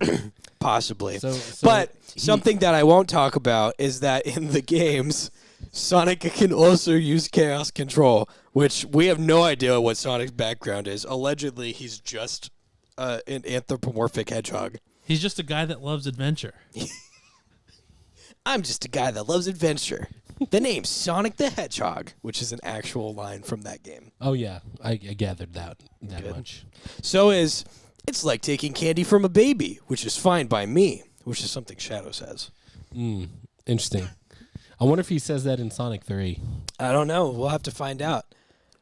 possibly. So But he- something that I won't talk about is that in the games, Sonic can also use Chaos Control, which we have no idea what Sonic's background is. Allegedly, he's just an anthropomorphic hedgehog. He's just a guy that loves adventure. I'm just a guy that loves adventure. The name's Sonic the Hedgehog, which is an actual line from that game. Oh yeah, I gathered that Good. much. So it's like taking candy from a baby, which is fine by me, which is something Shadow says. Interesting. I wonder if he says that in Sonic 3 I don't know. We'll have to find out.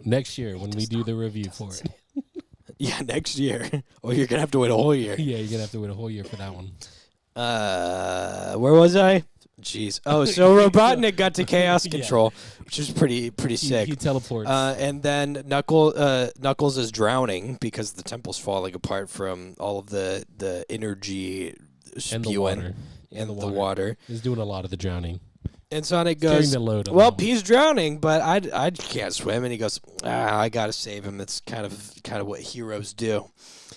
next year when we do the review for it. Yeah, next year. Or you're gonna have to wait a whole year. Yeah, you're gonna have to wait a whole year for that one. Where was I? Jeez. Oh, so Robotnik got to chaos Yeah. control, which is pretty sick. He teleports. And then Knuckles is drowning because the temple's falling apart from all of the energy and the spewing water. and the water. He's doing a lot of the drowning. And Sonic Carrying goes, the load. "Well, he's drowning, but I can't swim." And he goes, "I gotta save him. It's kind of what heroes do."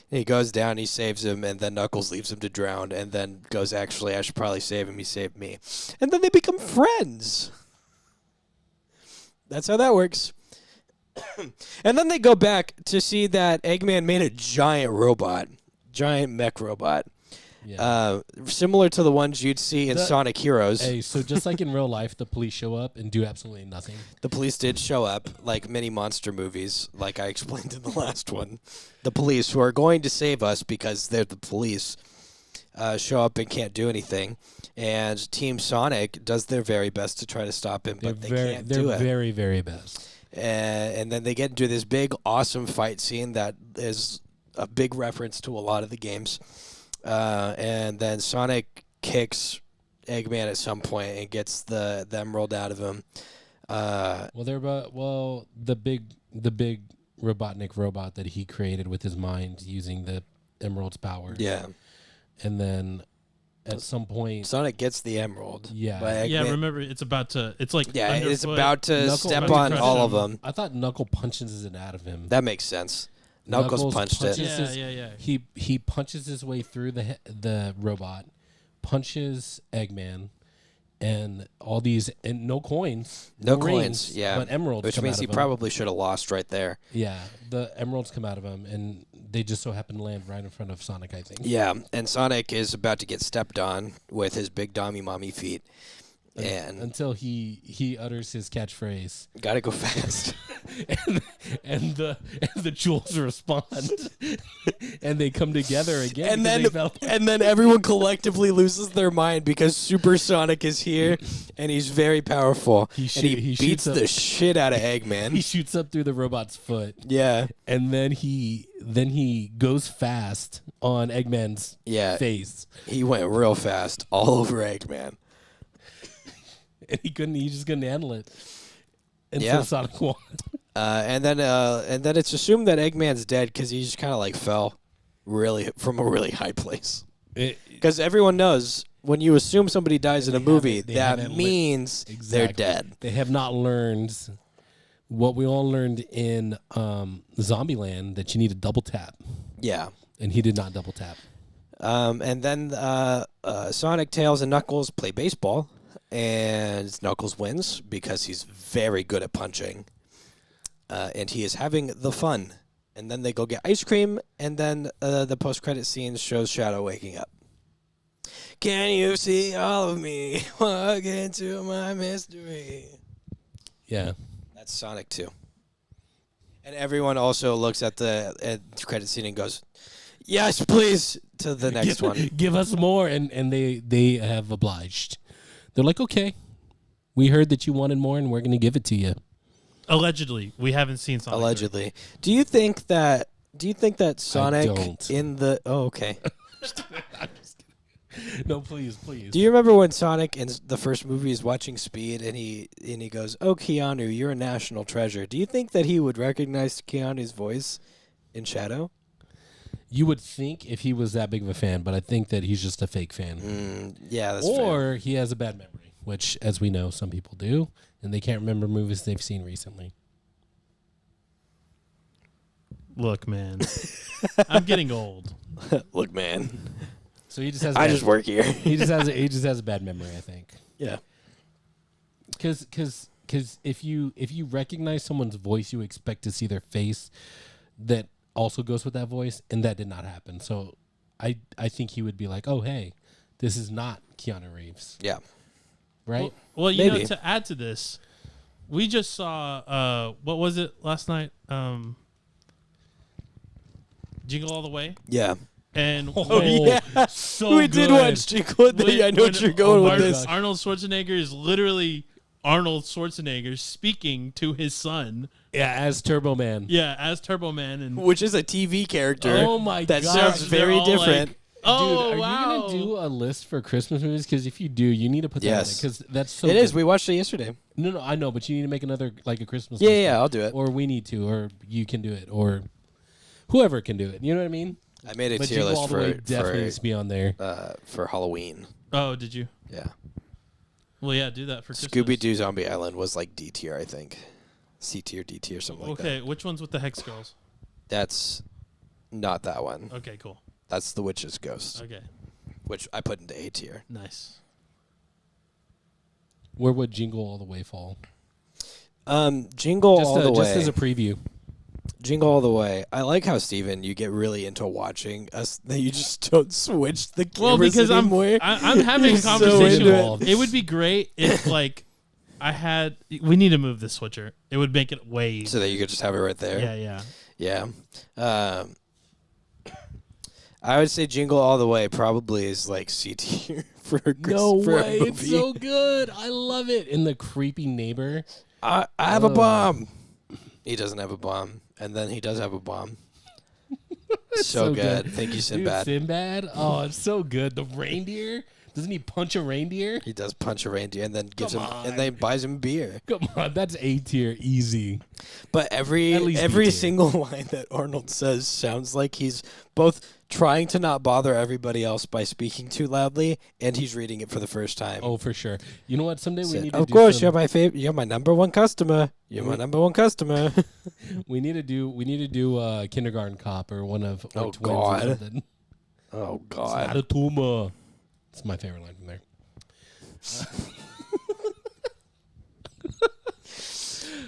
And he goes down, he saves him, and then Knuckles leaves him to drown, and then goes, "Actually, I should probably save him. He saved me." And then they become friends. That's how that works. And then they go back to see that Eggman made a giant mech robot. Yeah. Similar to the ones you'd see in Sonic Heroes. Hey, so just like in real life, the police show up and do absolutely nothing. The police did show up, like many monster movies, like I explained in the last one. The police, who are going to save us because they're the police, show up and can't do anything. And Team Sonic does their very best to try to stop him, but they can't do it. They're very, very best. And then they get into this big, awesome fight scene that is a big reference to a lot of the games. And then Sonic kicks Eggman at some point and gets the emerald out of him. The big Robotnik robot that he created with his mind using the emerald's power. Yeah. And then at some point Sonic gets the emerald. Yeah. by Eggman. Yeah, remember, it's about to, it's like Yeah, it's underfoot. about to Knuckles step about to on crush all him. of them. I thought Knuckle punches it out of him. That makes sense. Knuckles punched it. punches Yeah. He punches his way through the robot, punches Eggman, and all these and no coins, No rings, coins, yeah. but emeralds. Which come means out he of him. probably should have lost right there. Yeah, the emeralds come out of him, and they just so happen to land right in front of Sonic, I think. Yeah, and Sonic is about to get stepped on with his big dommy mommy feet. And Until he utters his catchphrase, gotta go fast. and the jewels respond, and they come together again. And because then they felt- and then everyone collectively loses their mind because Super Sonic is here and he's very powerful. He and shoot- he he beats shoots up- the shit out of Eggman. he shoots up through the robot's foot, Yeah. and then he goes fast on Eggman's Yeah. face, He went real fast all over Eggman. and he just couldn't handle it. Until Yeah. Sonic won. And then it's assumed that Eggman's dead because he just kind of like fell from a really high place. Because everyone knows when you assume somebody dies in a movie, they that haven't means they're Exactly. dead. They have not learned what we all learned in Zombieland, that you need to double tap, Yeah. and he did not double tap. And then Sonic, Tails, and Knuckles play baseball, and Knuckles wins because he's very good at punching, and he is having the fun. And then they go get ice cream, and then the post-credit scene shows Shadow waking up. Can you see all of me? Walk into my mystery. Yeah. That's Sonic 2. And everyone also looks at the credit scene and goes, "Yes, please," to the next one. Give us more, and they have obliged. They're like, okay, we heard that you wanted more, and we're going to give it to you. Allegedly, we haven't seen Sonic. Allegedly. Do you think that Sonic don't. in the okay. No, please. Do you remember when Sonic in the first movie is watching Speed and he goes, "Oh, Keanu, you're a national treasure." Do you think that he would recognize Keanu's voice in Shadow? You would think if he was that big of a fan, but I think that he's just a fake fan. Yeah, that's fair. Or he has a bad memory, which, as we know, some people do, and they can't remember movies they've seen recently. Look, man, I'm getting old. Look, man. So he just has. I just work here. He just has a bad memory, I think. Yeah. Because if you recognize someone's voice, you expect to see their face that also goes with that voice, and that did not happen. So I think he would be like, "Oh, hey, this is not Keanu Reeves," Yeah. right? Well, you know, Maybe. to add to this, we just saw what was it last night? Jingle All the Way. Yeah. And Oh, when- yeah. so we did good. watch Jingle. I know when what you're going with my this. God. Arnold Schwarzenegger is literally Arnold Schwarzenegger speaking to his son. Yeah, as Turbo Man. Yeah, as Turbo Man, and Which is a TV character. Oh my that God. sounds they're very all different. like, oh, Dude, are wow. you gonna do a list for Christmas movies? Because if you do, you need to put that Yes. because that's so. It is. good. We watched it yesterday. No, I know, but you need to make another like a Christmas. Yeah, list. yeah, I'll do it. Or we need to, or you can do it, or whoever can do it. You know what I mean? I made a But tier Jingle All list the Way definitely needs to be on there. for Halloween. Oh, did you? Yeah. Well, yeah, do that for Christmas. Scooby Doo Zombie Island was like D tier, I think. C tier, D tier, something like that. Okay, which one's with the Hex Girls? That's not that one. Okay, cool. That's the Witch's Ghost, Okay, which I put into A tier. nice. Where would Jingle All the Way fall? Jingle Just, All the just Way. as a preview. Jingle All the Way. I like how, Steven, you get really into watching us, that you just don't switch the cameras Well, because anymore. I'm having a So conversation. into It would be great if like I had. We need to move the switcher. It would make it way easier. So that you could just have it right there. Yeah, yeah. Yeah. I would say Jingle All the Way probably is like C tier for a No for a way! It's movie. so good. I love it. And the creepy neighbor. I have a bomb. He doesn't have a bomb, and then he does have a bomb. so so good. good. Thank you, Dude, Sinbad. Sinbad. Oh, it's so good. The reindeer. Doesn't he punch a reindeer? He does punch a reindeer and then gives Come him on. and then buys him beer. Come on, that's A tier, easy. But At least every B tier. single line that Arnold says sounds like he's both trying to not bother everybody else by speaking too loudly, and he's reading it for the first time. Oh, for sure. You know what? Someday we Said, need to of do course, some- you're my favorite. You're my number one customer. You're my number one customer. We need to do Kindergarten Cop or one of or Oh, twins God. or something. Oh It's not God. a tumor. It's my favorite line from there.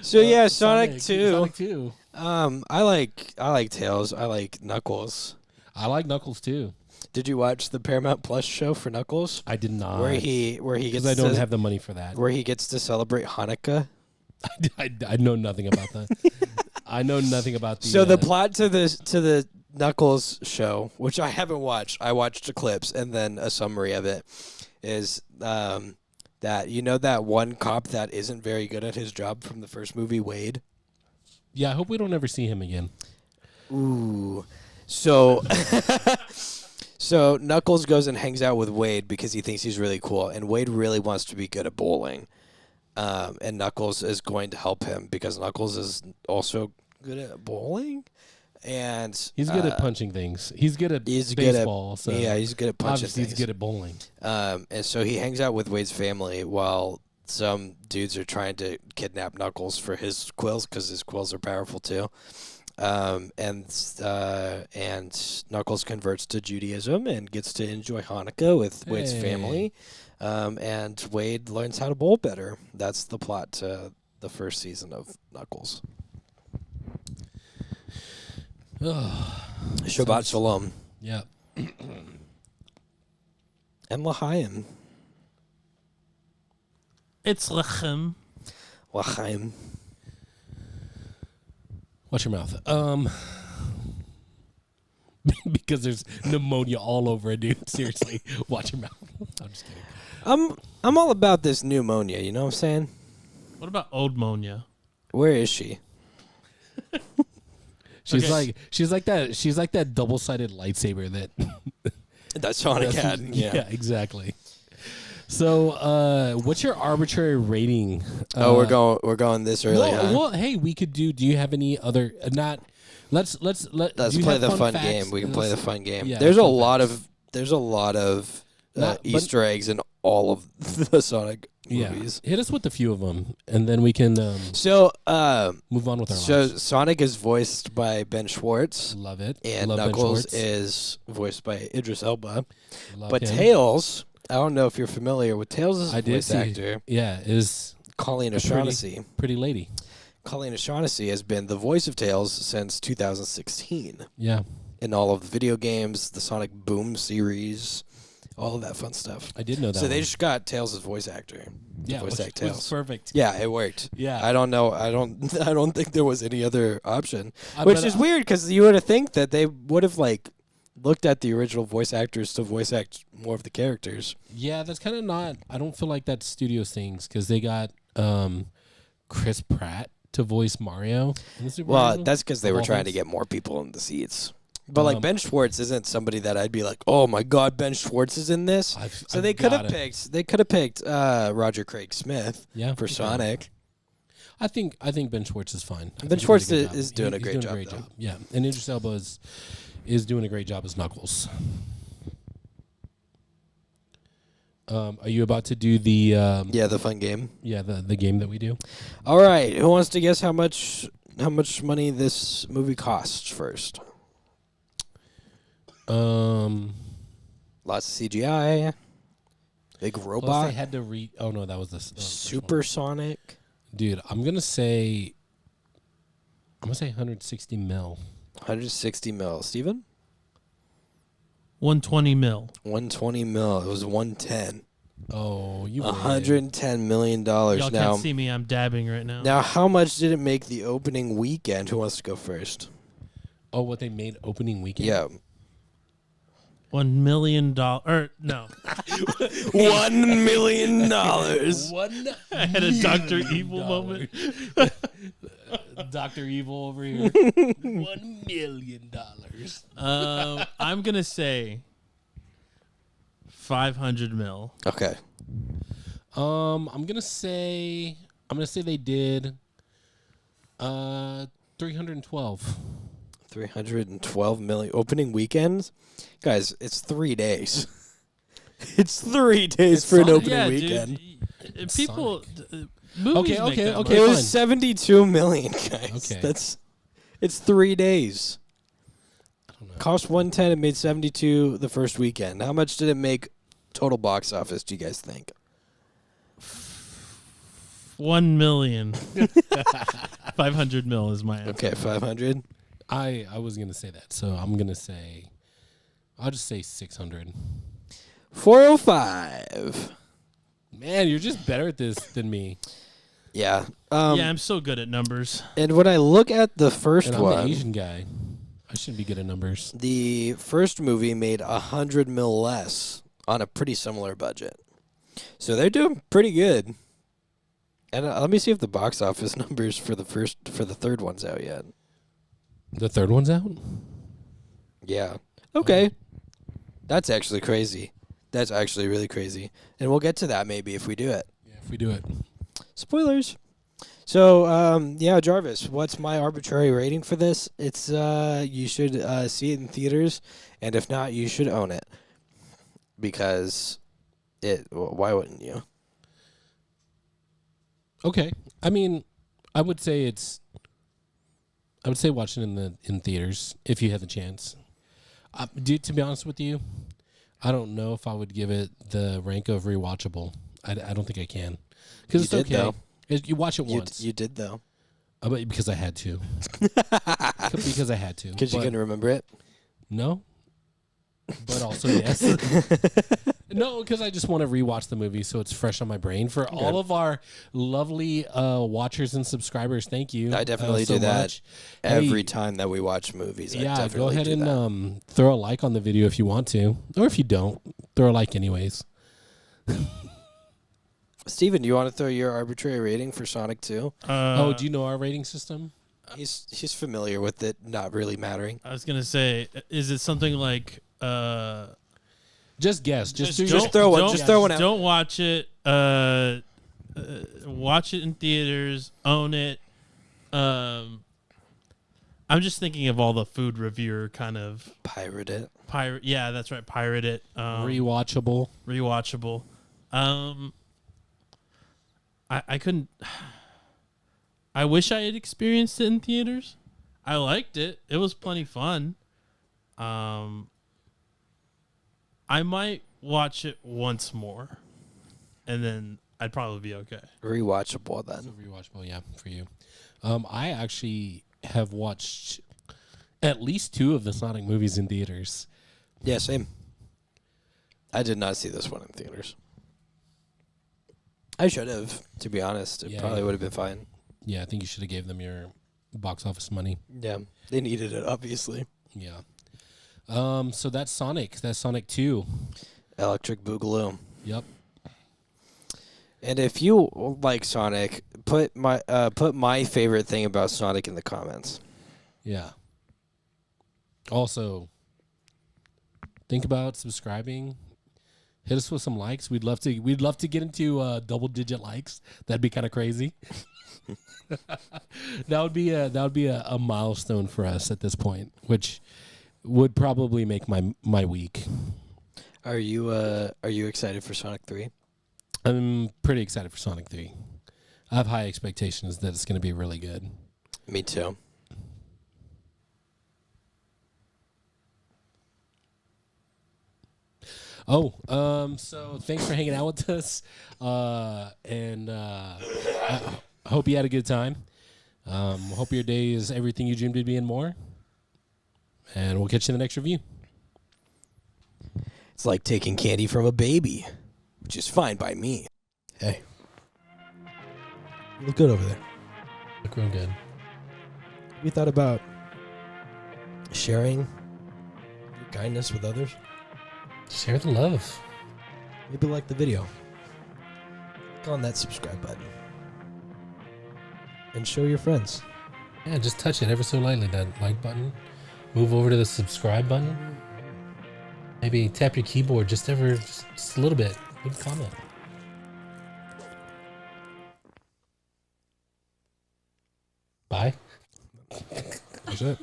So yeah, Sonic 2. Sonic 2. I like Tails. I like Knuckles. I like Knuckles too. Did you watch the Paramount Plus show for Knuckles? I did not. Where he because gets I don't to, have the money for that. where he gets to celebrate Hanukkah. I know nothing about that. I know nothing about the. So the plot to the Knuckles show, which I haven't watched, I watched the clips and then a summary of it, is that that one cop that isn't very good at his job from the first movie, Wade. Yeah, I hope we don't ever see him again. Ooh, so so Knuckles goes and hangs out with Wade because he thinks he's really cool, and Wade really wants to be good at bowling, and Knuckles is going to help him because Knuckles is also good at bowling. And He's good at punching things. He's good at baseball. So yeah, he's good at punching obviously things. he's good at bowling. And so he hangs out with Wade's family while some dudes are trying to kidnap Knuckles for his quills because his quills are powerful too. And Knuckles converts to Judaism and gets to enjoy Hanukkah with Wade's Hey. family. And Wade learns how to bowl better. That's the plot to the first season of Knuckles. Shabbat Shalom. Yeah. And L'chaim. It's lechem. L'chaim. Watch your mouth. Because there's pneumonia all over it, dude. Seriously, watch your mouth. I'm just kidding. I'm all about this pneumonia, you know what I'm saying? What about old monia? Where is she? She's Okay. like that double-sided lightsaber that That Sonic had. Yeah. exactly. So, what's your arbitrary rating? We're going this early, huh? Well, hey, we could do. Do you have any other? Let's Let's do you play have the fun facts? game. We can play the fun game. Yeah, there's a fun lot facts. of Not- but- Easter eggs in all of the Sonic Yeah, movies. hit us with a few of them, and then we can So, move on with our so lives. Sonic is voiced by Ben Schwartz, Love it. and Love Ben Knuckles Schwartz. is voiced by Idris Elba. Love But him. Tails, I don't know if you're familiar with Tails' I did voice see. actor, Yeah, is Colleen a pretty- O'Shaughnessy. pretty lady. Colleen O'Shaughnessy has been the voice of Tails since 2016 Yeah, in all of the video games, the Sonic Boom series, all of that fun stuff. I did know that. So they one. just got Tails' voice actor. yeah, voice which act was Tails. perfect. Yeah, it worked. Yeah, I don't know. I don't think there was any other option, I- which but is I- weird because you would have think that they would have like looked at the original voice actors to voice act more of the characters. Yeah, that's kind of not. I don't feel like that's studios things because they got Chris Pratt to voice Mario. In the Super Well, Mario, that's because they of were all trying to things. get more people in the seats. But like Um, Ben Schwartz isn't somebody that I'd be like, oh my god, Ben Schwartz is in this. So they could have picked. They could have picked Roger Craig Smith for okay. Sonic. I think Ben Schwartz is fine. I Ben think he Schwartz did a good job. is doing a He's great doing job, a great though. job. Yeah, and Idris Elba is doing a great job as Knuckles. Are you about to do the The fun game. the game that we do? All right, who wants to guess how much money this movie costs first? Plus Lots of CGI. Big they robot. had to read. Oh no, that was the first one. Supersonic. Dude, I'm gonna say 160 mil. 160 mil. Steven? 120 mil. 120 mil. It was 110. Oh, you win. $110 million Y'all now. can't see me. I'm dabbing right now. Now, how much did it make the opening weekend? Who wants to go first? Oh, what they made opening weekend? Yeah. $1 million. Or no, $1 million. One. I had a Dr. Evil moment. Dr. Evil over here. $1 million. I'm gonna say 500 mil. Okay. I'm gonna say they did 312. 312 million. Opening weekends? Guys, it's 3 days. It's 3 days It's for an Sonic. opening Yeah, weekend. dude. People. Movies Okay, make that okay. It money. was fine. 72 million, guys. Okay. It's 3 days. I don't know. Cost 110. It made 72 the first weekend. How much did it make total box office? Do you guys think? 1 million. 500 mil is my answer. Okay, 500. I was gonna say that, so I'm gonna say I'll just say 600. 405. Man, you're just better at this than me. Yeah. Yeah, I'm so good at numbers. And when I look at the first And I'm one, the Asian guy. I should be good at numbers. the first movie made 100 mil less on a pretty similar budget. So they're doing pretty good. And let me see if the box office numbers for the third one's out yet. The third one's out? Yeah. Okay. That's actually crazy. That's actually really crazy. And we'll get to that maybe if we do it. Yeah, if we do it. Spoilers. So, yeah, Jarvis, what's my arbitrary rating for this? It's you should see it in theaters, and if not, you should own it. Because why wouldn't you? Okay. I mean, I would say watch it in theaters if you had the chance. Dude, to be honest with you, I don't know if I would give it the rank of rewatchable. I don't think I can. Because You it's did, okay. though. You watch it You, once. you did, though. But because I had to. Because I had to. Because you But- can remember it. No. But also yes. No, because I just want to rewatch the movie so it's fresh on my brain. For all of our lovely watchers and subscribers, thank you. I definitely so do that much. Every Hey, time that we watch movies. I yeah, go definitely ahead do and that. throw a like on the video if you want to. Or if you don't, throw a like anyways. Steven, do you want to throw your arbitrary rating for Sonic 2? Do you know our rating system? He's familiar with it, not really mattering. I was gonna say, is it something like? Just guess. Just throw one. Just throw one out. Don't watch it. Watch it in theaters. Own it. I'm just thinking of all the food reviewer kind of Pirate it. pirate. Yeah, that's right. Pirate it. rewatchable. Rewatchable. I couldn't. I wish I had experienced it in theaters. I liked it. It was plenty fun. I might watch it once more, and then I'd probably be okay. Rewatchable So then. rewatchable, yeah, for you. I actually have watched at least 2 of the Sonic movies in theaters. Yeah, same. I did not see this one in theaters. I should have, to be honest. It Yeah, probably yeah. would have been fine. Yeah, I think you should have gave them your box office money. Yeah, they needed it, obviously. Yeah. So that's Sonic. That's Sonic 2. Electric Boogaloo. Yep. And if you like Sonic, put my favorite thing about Sonic in the comments. Yeah. Also, think about subscribing. Hit us with some likes. We'd love to get into double-digit likes. That'd be kind of crazy. that would be a milestone for us at this point, which would probably make my week. Are you excited for Sonic 3? I'm pretty excited for Sonic 3. I have high expectations that it's going to be really good. Me too. Oh, so thanks for hanging out with us, and I hope you had a good time. Hope your day is everything you dreamed it'd be and more. And we'll catch you in the next review. It's like taking candy from a baby, which is fine by me. Hey, you look good over there. Look real good. Have you thought about sharing your kindness with others? Share the love. Maybe like the video. Click on that subscribe button. And show your friends. Yeah, just touch it ever so lightly, that like button. Move over to the subscribe button. Maybe tap your keyboard just a little bit. Leave a comment. Bye. That's it.